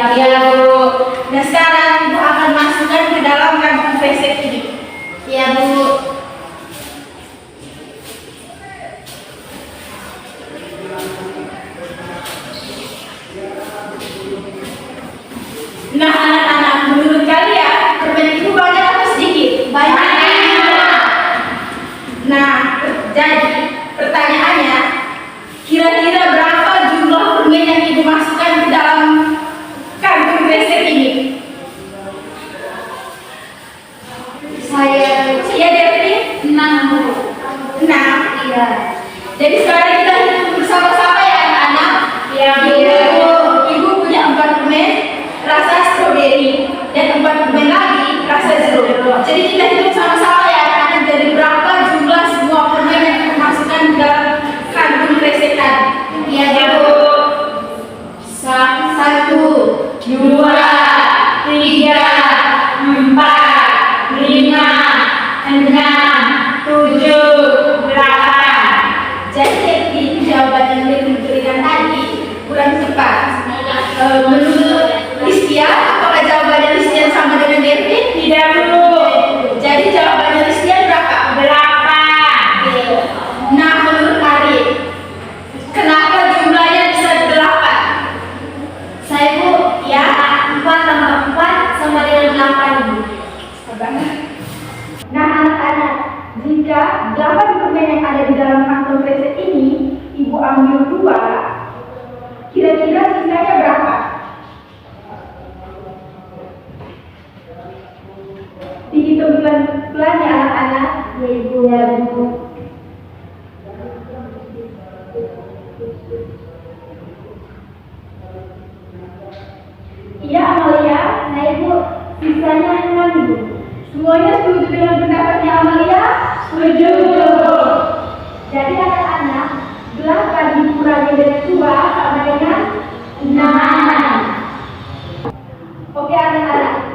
Ya, Bu. Dan sekarang Ibu akan masukkan ke dalam kantong kresek ini. Ya, Bu. Nah, anak-anak, menurut kalian permen itu banyak atau sedikit? Banyak. Nah, jadi pertanyaannya, kira-kira berapa jumlah permen yang Ibu masukkan ke dalam kantong kresek ini? Saya Devi 6. Iya. Jadi sekarang kita hitung bersama-sama ya anak-anak. Ya, Bu. Ibu punya 4 permen rasa stroberi dan 4 permen lagi rasa jeruk. Jadi kita hitung sama-sama ya anak-anak, dari berapa jumlah semua permen yang kita masukkan ke dalam kantong kresek tadi. Iya, Bu. 1, 2, 3, 4, 5, 6, 7, 8. Jadi jawaban yang diberikan tadi kurang tepat. Menurut Listia, apakah jawabannya Listia sama dengan Devin? Tidak, Bu. Jadi jawabannya Listia berapa? 8. Nah, menurut Arif, kenapa jumlahnya bisa 8? Saya, Bu, ya 4 tambah 4 sama dengan 8, Bu. Nah, anak-anak, jika 8 permen yang ada di dalam kantong kresek ini Ibu ambil 2, kira-kira sisanya berapa? Dihitung pelan-pelan ya anak-anak. Ya, Ibu. Ya, Bu. Iya, Amalia. Nah, Ibu, sisanya 6, Ibu. Semuanya setuju dengan pendapatnya Amalia? Setuju. Jadi anak-anak, 8 dikurangi dari 2 sama dengan 6. Oke anak-anak.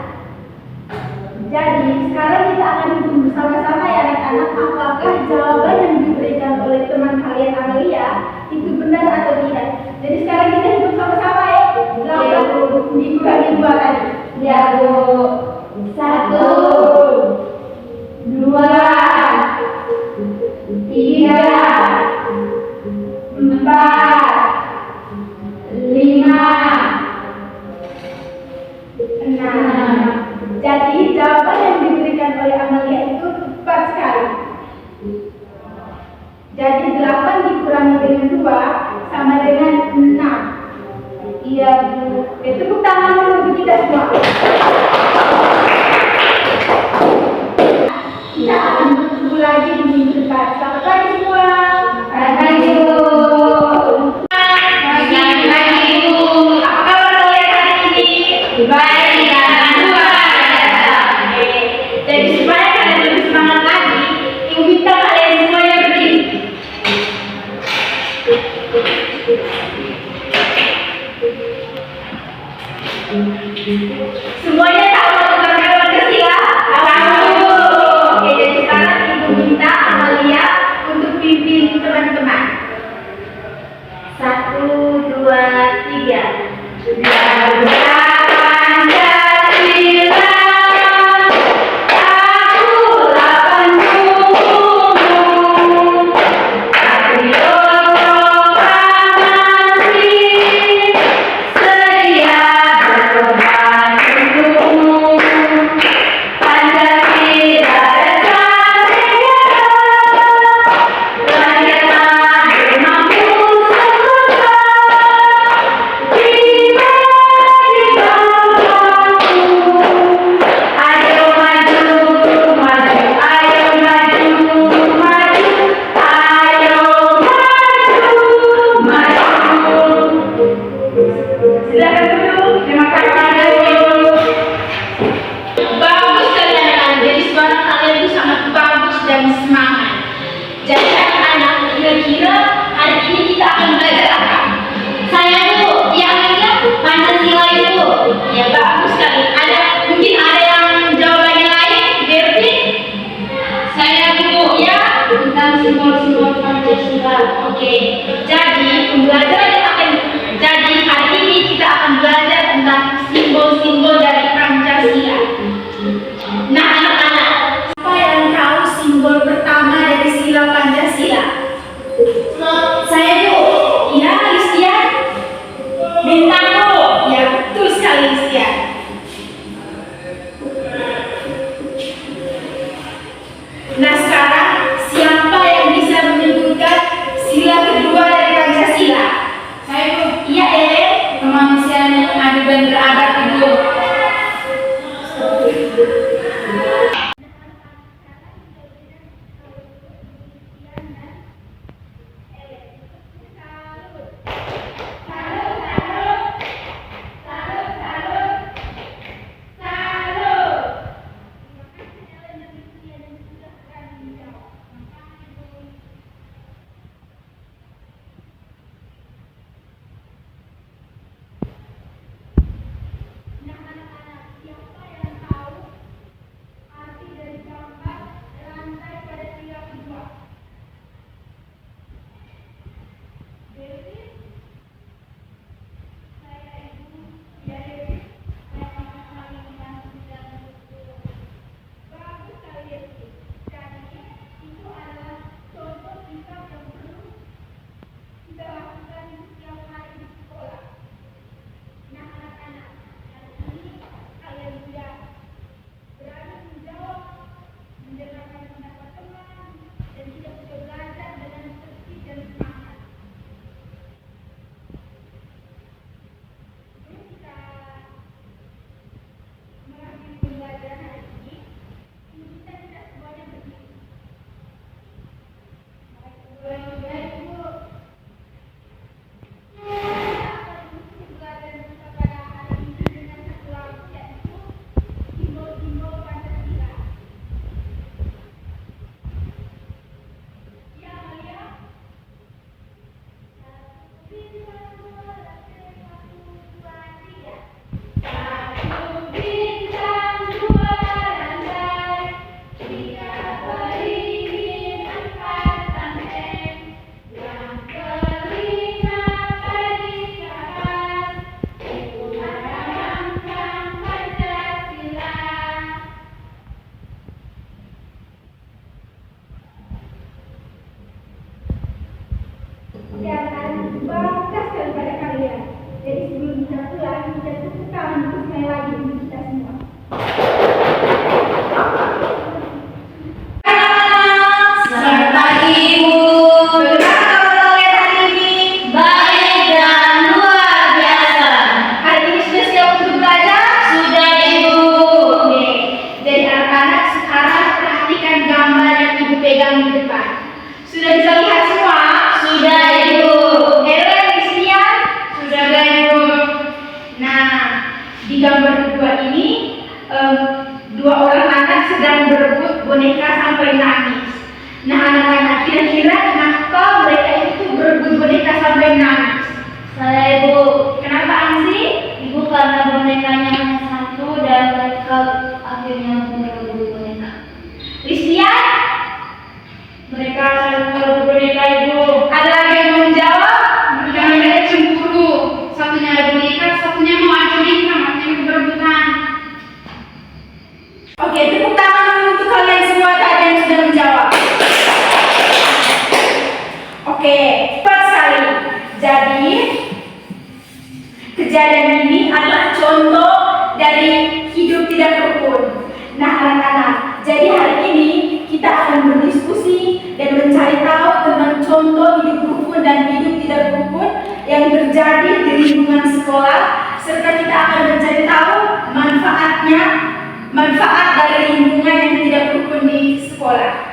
Jadi sekarang kita akan hitung bersama-sama ya anak-anak, apakah jawaban yang diberikan oleh teman kalian Amalia itu benar atau tidak. Jadi sekarang kita hitung sama-sama ya. 8 dikurangi 2 tadi. Ya, Bu. 1, 2, 3, 4, 5, 6. Jadi jawaban yang diberikan oleh Amalia itu tepat sekali. Jadi 8 dikurangi dengan 2 sama dengan 6. Iya, Bu. Tepuk tangan dulu untuk kita semua. Kita akan bertemu lagi di minggu depan. Selamat pagi semua. Selamat pagi, Bu. Pagi, Bu. Apa kabar kalian hari ini? Baik, dan luar. Jadi supaya kalian lebih semangat lagi, Ibu minta kalian semuanya berdiri. Semuanya tahu lakukan Pancasila? Tahu. Oke, jadi sekarang Ibu minta Amalia untuk pimpin teman-teman. 1, 2, 3. Bangsa Pancasila, akulah pendukungmu. Patriot proklamasi, sedia berkorban untukmu. Pancasila bersama negara, rakyat adil mampu sempurna. Silakan duduk. Terima kasih. Bagus kalian anak-anak. Jadi suara kalian itu sangat bagus dan semangat. Jadi anak-anak, kira-kira hari ini kita akan belajar apa? Saya Bu, yang ini Pancasila itu. Ya, bagus sekali. Mungkin ada yang jawabannya lain, Devi? Saya Bu, ya, tentang simbol-simbol Pancasila. Oke. Jadi pembelajaran yang akan hari ini kita akan belajar tentang Satu bintang dua rantai, tiga beringin, empat banteng, yang kelima pernikahan, itu melambangkan Pancasila. Saya akan banggakan pada kalian. Jadi sebelum kita pulang, kita tepuk tangan untuk sekali lagi untuk kita semua. Selamat pagi, Ibu. Bagaimana kabar kalian hari ini? Baik dan luar biasa. Hari ini sudah siap untuk belajar? Sudah, Ibu. Oke. Jadi anak-anak sekarang perhatikan gambar yang Ibu pegang di depan. Sudah bisa lihat semua? Sudah, Ibu. Helen, Christian? Sudah, Ibu. Nah, di gambar kedua ini dua orang anak sedang berebut boneka sampai nangis. Nah, anak-anak, kira-kira kenapa mereka itu berebut boneka sampai nangis? Saya, Ibu. Kenapa, Ansi? Ibu, karena bonekanya hanya satu dan mereka akhirnya berebut boneka. Christian? Mereka saling berebut boneka, Ibu. Ada lagi yang mau menjawab? Mereka cemburu, satunya ada boneka, satunya mau ada boneka, makanya berebutan. Oke, tepuk tangan untuk kalian semua tadi yang sudah menjawab. Oke, cepat sekali. Jadi, kejadian ini adalah contoh dari hidup tidak rukun. Nah, anak-anak, jadi hari ini kita akan berdiskusi dan mencari tahu tentang contoh hidup rukun dan hidup tidak rukun yang terjadi di lingkungan sekolah, serta kita akan mencari tahu manfaat dari lingkungan yang tidak rukun di sekolah.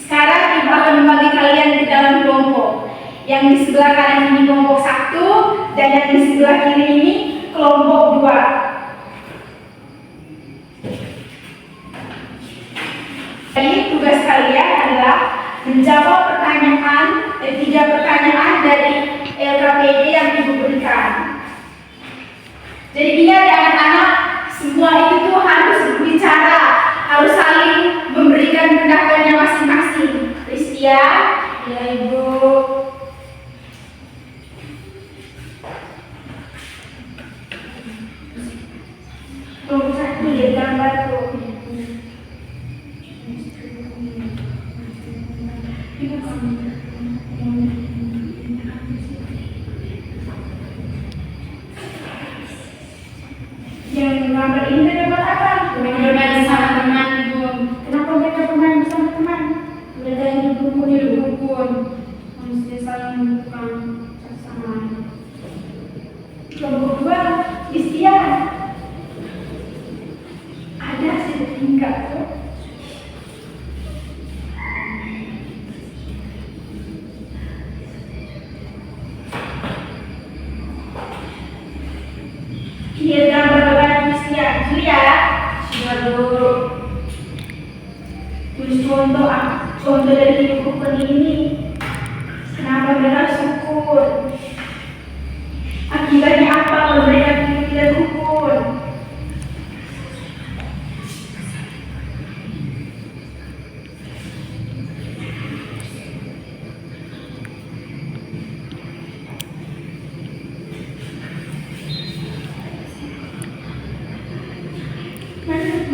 Sekarang Ibu akan membagi kalian ke dalam kelompok. Yang di sebelah kanan ini kelompok 1 dan yang di sebelah kiri ini kelompok 2. Jadi tugas kalian adalah menjawab tiga pertanyaan dari LKPD yang Ibu berikan. Jadi ingat ya anak-anak, semua itu tuh harus berbicara, harus saling memberikan pendapatnya masing-masing. Rizkia, ya Ibu. Tuh, satu lihat gambar tuh. Yang gambar ini dapat apa? Bermain sama teman, Ibu. Kenapa mereka bermain bersama teman? Mereka hidup rukun, manusia saling membutuhkan sesama. Kelompok 2, Christian. Ada setingkat tuh. Lihat gambar Christian, Julia. Sudah dulu. Tulis contoh dari hidup rukun ini. Kenapa mereka syukur? Akibatnya apa kalau mereka tidak rukun?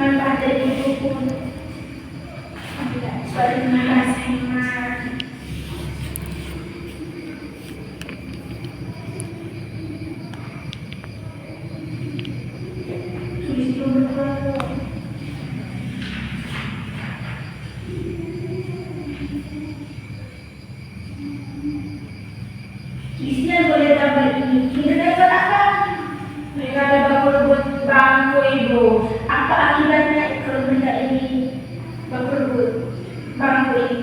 Manfaat dari hidup rukun. Terima kasih, Mas. Tulis dulu betul. Isinya boleh gambar ini. Kita dapat apa? Mereka dapat berebut bangku, Ibu. Apa akibatnya kalau mereka ini berebut bangku ini?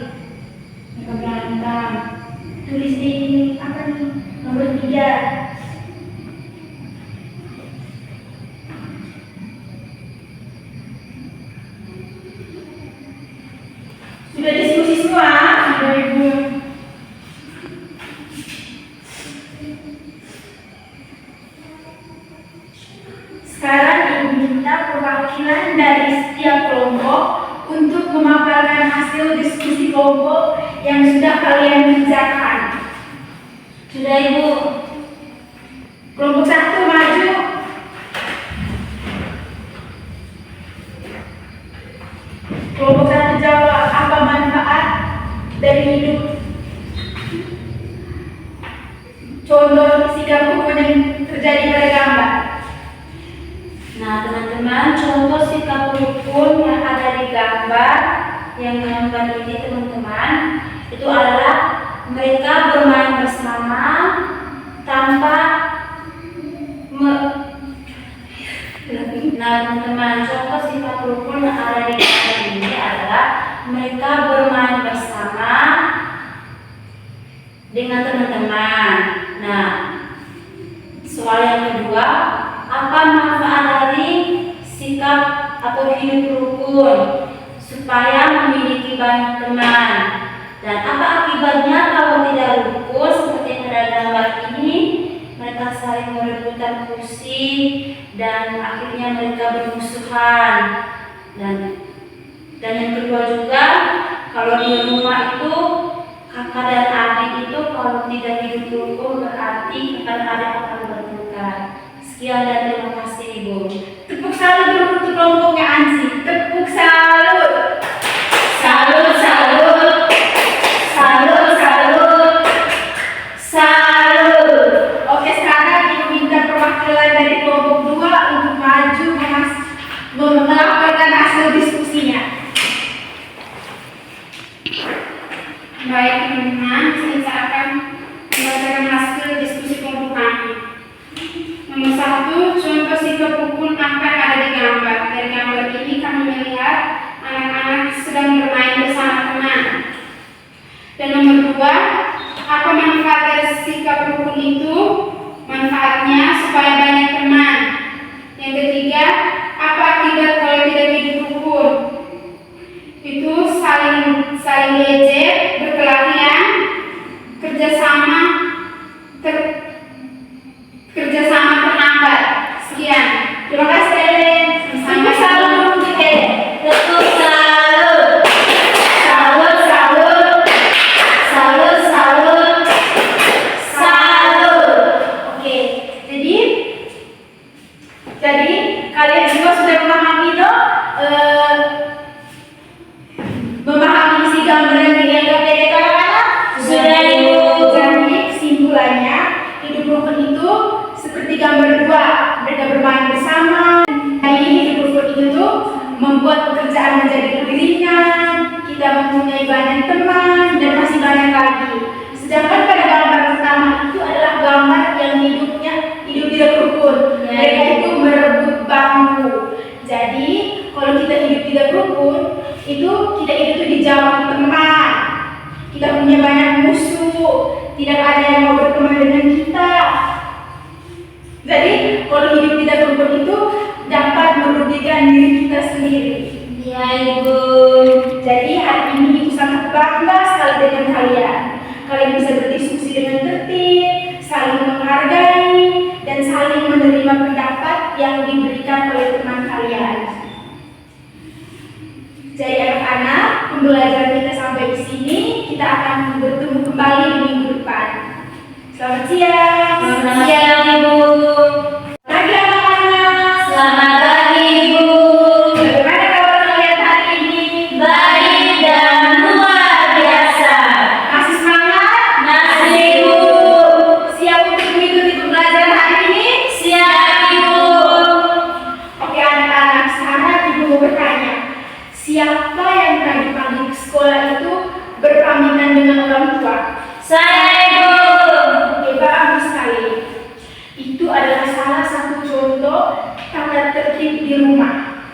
Sudah diskusi semua? Sudah Ibu. Sekarang Ibu minta perwakilan dari setiap kelompok untuk memaparkan hasil diskusi kelompok yang sudah kalian kerjakan. Sudah Ibu. Kelompok 1 maju. Kelompok 1 jawab, apa manfaat dari hidup? Contoh sikap hukum yang terjadi pada gambar. Nah teman-teman, contoh sikap rukun yang ada di gambar ini teman-teman, itu adalah mereka bermain bersama tanpa Nah teman-teman, contoh sikap rukun yang ada di gambar ini adalah mereka bermain bersama dengan teman-teman. Nah, soal yang kedua, apa manfaat dari sikap atau hidup rukun? Supaya memiliki banyak teman. Dan apa akibatnya kalau tidak rukun seperti pada gambar ini? Mereka saling merebutan kursi dan akhirnya mereka bermusuhan. Dan yang kedua juga, kalau di rumah itu kakak dan adik itu kalau tidak hidup rukun berarti kakak dan adik akan bertengkar. Sekian dan terima kasih Ibu. Tepuk salut untuk kelompoknya Ansi. Tepuk salut. Salut, salut, salut, salut, Salut. Oke, sekarang Ibu minta perwakilan dari kelompok 2 untuk maju melaporkan hasil diskusinya. Baik teman-teman, saya akan membacakan hasil diskusi kelompok kami. Nomor 1, contoh sikap rukun apa yang ada di gambar. Dari gambar ini kami melihat anak-anak sedang bermain bersama teman. Dan nomor 2, apa manfaat dari sikap rukun itu? Manfaatnya supaya banyak teman. Yang ketiga, apa akibat kalau tidak hidup rukun? Itu saling ejek, berkelahian, kerjasama terhambat. Sekian. Terima kasih Ellen. Tepuk salut untuk Ellen. tepuk salut, Salut, salut, salut, salut, salut. Oke, jadi kalian semua sudah memahami toh memahami isi gambar yang dianggap dari anak-anak? Sudah, Ibu. Jadi kesimpulannya, hidup rukun itu seperti gambar 2, mereka bermain bersama. Jadi hidup rukun itu tuh membuat pekerjaan menjadi lebih ringan, kita mempunyai banyak teman dan masih banyak lagi. Sedangkan pada gambar pertama itu adalah gambar yang hidup tidak rukun. Mereka itu merebut bangku. Jadi kalau kita hidup tidak rukun, itu kita hidup dijauhi teman. Kita punya banyak musuh, tidak ada yang mau berteman dengan kita. Jadi kalau hidup tidak rukun itu dapat merugikan diri kita sendiri. ya Ibu. Jadi hari ini Ibu sangat bangga sekali dengan kalian. Kalian bisa berdiskusi dengan tertib, saling menghargai, dan saling menerima pendapat yang diberikan oleh teman kalian. Jadi anak-anak, pembelajaran kita sampai di sini. Kita akan bertemu kembali di minggu depan. Selamat siang. Selamat siang Ibu. Pagi anak-anak. Selamat pagi Ibu. Bagaimana kabar kalian hari ini? Baik dan luar biasa. Masih semangat? Masih Ibu. Siap untuk mengikuti pembelajaran hari ini? Siap Ibu. Oke anak-anak, sekarang Ibu mau bertanya, siapa yang tadi pagi ke sekolah itu berpamitan dengan orang tua? Saya Ibu. Oke, bagus sekali. Itu adalah salah satu contoh tata tertib di rumah.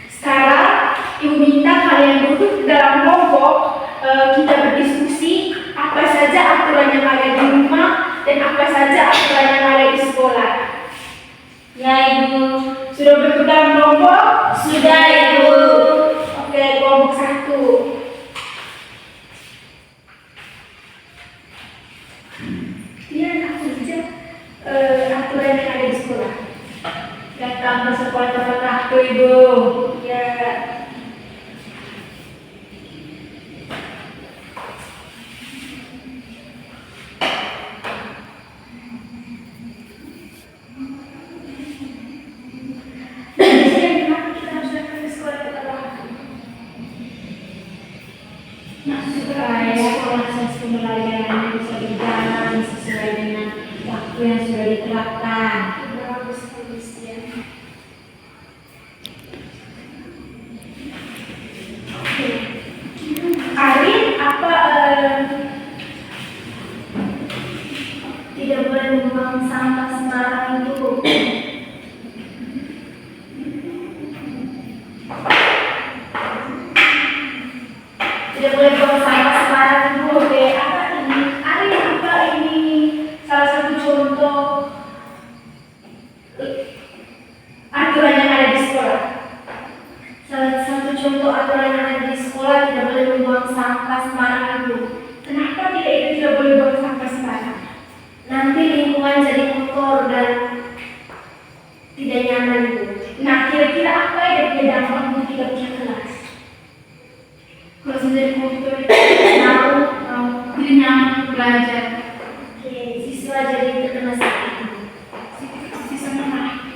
Sekarang Ibu minta kalian duduk dalam kelompok, kita berdiskusi apa saja aturan yang ada di rumah dan apa saja aturan yang ada di sekolah. Ya Ibu. Sudah berduduk dalam kelompok? Sudah Ibu. Oke, kelompok 1. supaya proses pembelajaran bisa berjalan sesuai dengan waktu yang sudah ditetapkan. Bagus Christian. Arin, apa tidak boleh membuang sampah sembarangan itu? Tidak boleh buang sampah sembarangan itu. Oke, apa ini? Arin, apa ini? Salah satu contoh aturan yang ada di sekolah. Salah satu contoh aturan yang ada di sekolah tidak boleh membuang sampah sembarangan itu. Kenapa tidak boleh buang sampah sembarangan? Nanti lingkungan jadi kotor dan tidak nyaman itu. Nah, kira-kira apa yang punya dampak untuk tidak punya kelas? Kalau sudah kotor itu tahu tidak nyaman untuk belajar. Oke, siswa jadi terkena sakit. Sisa mana?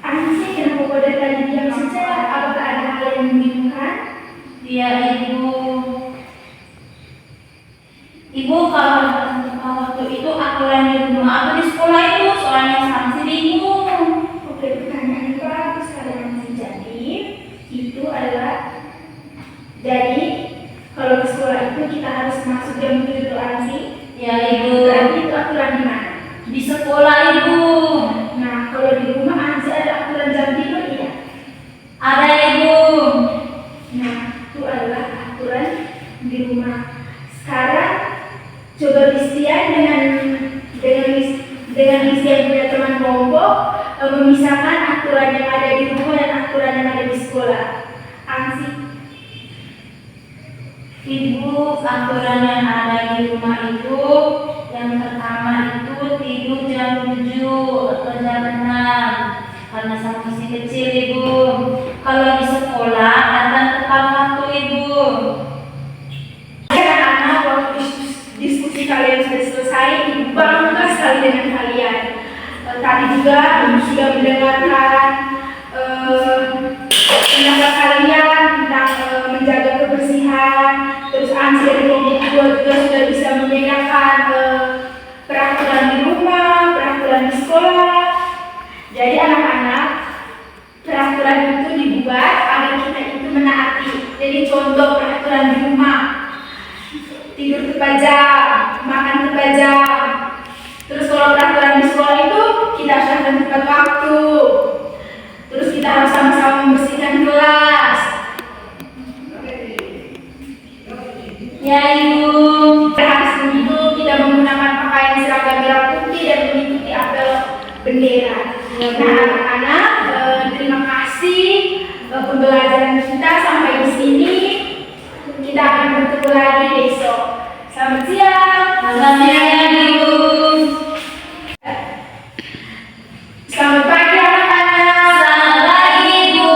Ansi, kenapa kau dari tadi diam saja? Apakah ada hal yang membingungkan? Ya ibu. Ibu kalau waktu itu aturan di rumah atau di sekolah itu soalnya sanksi bingung. Oke, pertanyaan bagus kalian masih jadi. Itu adalah jadi kalau ke sekolah itu kita harus masuk jam 7 itu Ansi. Ya ibu. Berarti itu aturan di mana? Di sekolah ibu. Nah, kalau di rumah Ansi ada aturan jam tidur tidak? Ada ibu. Nah, itu adalah aturan di rumah. Sekarang coba Listian dengan Listian punya teman kelompok memisahkan aturan yang ada di rumah dan aturan yang ada di sekolah. Ansi. Ibu, aturan yang ada di rumah itu yang pertama itu tidur jam 7 atau jam 6 karena saya masih kecil ibu. Kalau di sekolah datang tepat waktu ibu. Anak-anak, waktu diskusi kalian sudah selesai, ibu bangga sekali dengan kalian. Tadi juga ibu sudah mendengarkan pendapat kalian tentang menjaga kebersihan. Terus Ansi dari kelompok kedua juga sudah bisa membedakan peraturan di rumah, peraturan di sekolah. Jadi anak-anak, peraturan itu dibuat agar kita itu menaati. Jadi contoh peraturan di rumah, tidur tepat jam, makan tepat jam. Terus kalau peraturan di sekolah itu kita harus datang tepat waktu. Terus kita harus sama-sama membersihkan kelas. Ya ibu. Harus begitu kita menggunakan pakaian seragam merah putih dan mengikuti apel bendera. Nah anak-anak, terima kasih pembelajaran kita sampai di sini. Kita akan bertemu lagi besok. Selamat siang. Selamat siang ibu. Selamat pagi anak-anak. Selamat pagi ibu.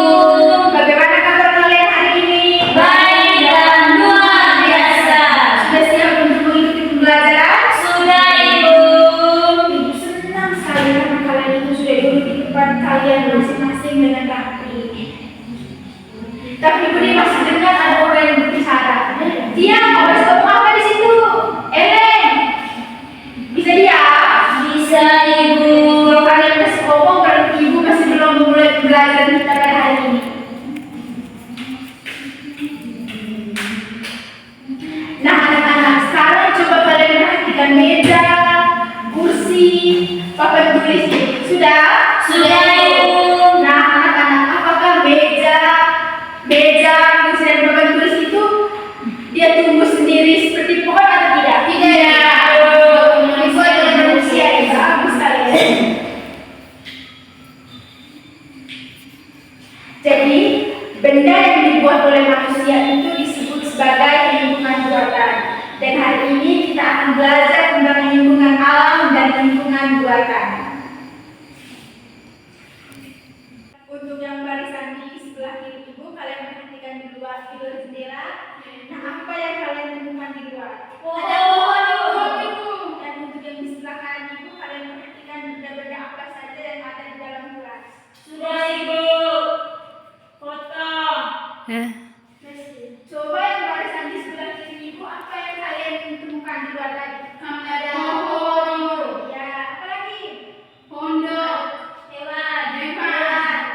Bagaimana kabar kalian hari ini? Baik dan luar biasa. Sudah siap untuk mengikuti pembelajaran? Sudah ibu. Ibu senang sekali karena kalian itu sudah duduk di tempat kalian masing-masing dengan rapi. Tapi ibu ini masih dengar ada orang yang berbicara. Dia harus ngomong apa di situ? Ellen, bisa diam? Bisa ibu. Kalau kalian masih ngomong, berarti ibu masih belum mulai pembelajaran kita pada hari ini. Nah anak-anak, sekarang coba kalian perhatikan meja, kursi, papan tulis ini. Sudah? Sudah ibu. Nah anak-anak, apakah meja, kursi dan papan tulis itu dia tumbuh sendiri seperti pohon atau tidak? Tidak. Sesuai dengan manusia ya, bagus sekali. Jadi benda yang dibuat oleh manusia itu disebut sebagai lingkungan buatan. Dan hari ini kita akan belajar tentang lingkungan alam dan lingkungan buatan. Untuk yang barisan di sebelah kiri ibu, kalian perhatikan di luar jendela. Nah, apa yang kalian temukan di luar? Ada pohon ibu. Dan untuk yang di sebelah kanan ibu, kalian perhatikan benda-benda apa saja yang ada di dalam kelas. Sudah Coba yang barisan di sebelah kiri ibu, apa yang kalian temukan di luar tadi? Ada Pohon. ya, apa lagi? Pondok. Hewan.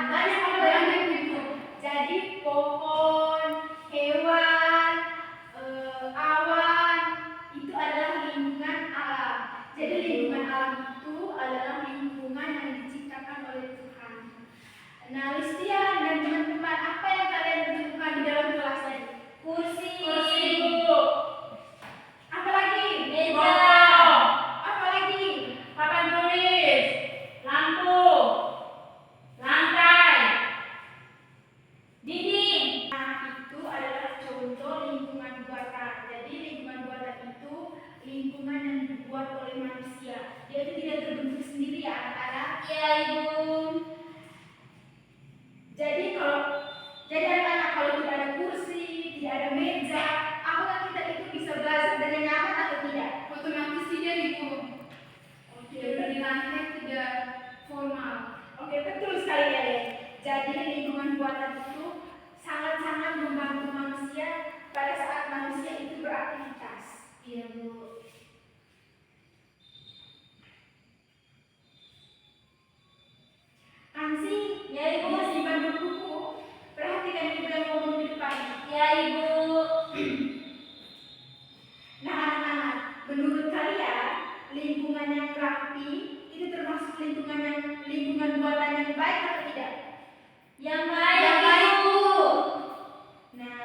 Banyak hal Banyak itu. Jadi pohon, hewan, awan itu adalah lingkungan alam. Jadi lingkungan alam itu adalah lingkungan yang diciptakan oleh Tuhan. Nah, Listian dan teman-teman, apa yang kalian temukan di dalam kelas tadi? Kursi. Bu. Apa lagi? Meja. Apa lagi? Papan tulis. Lampu. Lantai. Dinding. Nah, itu adalah contoh lingkungan buatan. Jadi lingkungan buatan itu lingkungan yang dibuat oleh manusia. Dia itu tidak terbentuk sendiri ya, anak-anak. Iya, Ibu. Jadi anak-anak kalau tidak ada kursi, tidak ada meja, apakah kita itu bisa belajar dengan nyaman atau tidak? Otomatis tidak ibu. Di lantai tidak formal. Oke, betul sekali ya. Jadi lingkungan buatan itu sangat-sangat membantu manusia pada saat manusia itu beraktivitas. Iya, Bu. Ansi, Ya, Ibu. masih bantu buku. Perhatikan ibu yang ngomong di depan. Ya, Ibu. Nah, anak-anak, menurut kalian lingkungan yang rapi itu termasuk lingkungan buatan yang baik atau tidak? Yang baik, Yang baik, Ibu. Nah,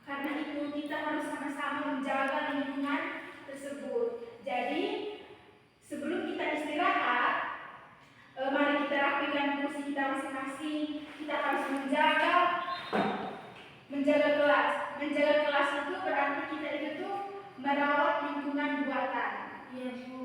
karena itu kita harus sama-sama menjaga lingkungan tersebut. Jadi, sebelum kita istirahat, mari kita rapikan kursi kita masing-masing. Kita harus menjaga kelas. Menjaga kelas itu berarti kita itu tuh merawat lingkungan buatan. Iya, Bu.